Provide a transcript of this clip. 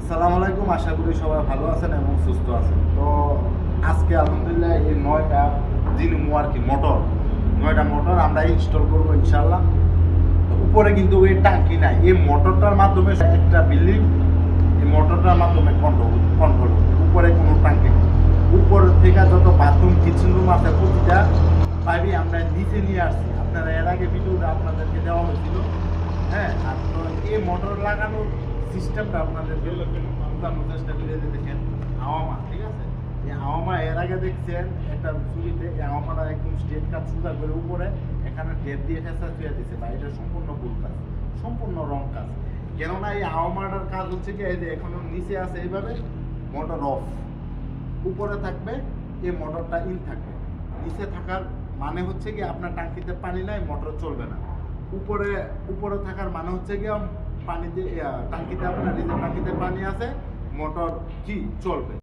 আসসালামু আলাইকুম, আশা করি সবাই ভালো আছেন এবং সুস্থ আছেন। তো আজকে আলহামদুলিল্লাহ এই 9টা জিনিমো আর কি মোটর 9টা মোটর আমরা ইনস্টল করবো ইনশাল্লাহ। তো উপরে কিন্তু এই টাঙ্কি নাই, এই মোটরটার মাধ্যমে একটা বিল্ডিং এই মোটরটার মাধ্যমে কন্ট্রোল হবে। উপরে কোনো টাঙ্কি নেই, উপর থেকে যত বাথরুম কিচেন রুম আছে প্রতিটা পাইপই আমরা নিচে নিয়ে আসছি। আপনারা এর আগে ভিডিওটা আপনাদেরকে দেওয়া হয়েছিল। হ্যাঁ, আর তো এই মোটর লাগানোর সিস্টেমটা আপনাদেরকে বোঝানোর চেষ্টা করে দেখেন। হাওয়ামা, ঠিক আছে, এই হাওয়ামা এর আগে দেখছেন একটা ছবিতে, এই হাওয়ামাটা একদম স্ট্রেট কাজ সোজা করে উপরে এখানে টেপ দিয়ে ফেসা ছুঁয়ে দিচ্ছে বা এটা সম্পূর্ণ ভুল কাজ, সম্পূর্ণ রং কাজ। কেননা এই হাওয়ামাটার কাজ হচ্ছে কি, এই যে এখনো নিচে আছে এইভাবে মোটর অফ, উপরে থাকবে এই মোটরটা ইন থাকবে। নিচে থাকার মানে হচ্ছে কি আপনার টাঙ্কিতে পানি নাই, মোটর চলবে না। উপরে উপরে থাকার মানে হচ্ছে কি পানিতে টাঙ্কিতে আপনার নিজের টাঙ্কিতে পানি আছে, মোটর কি চলবে।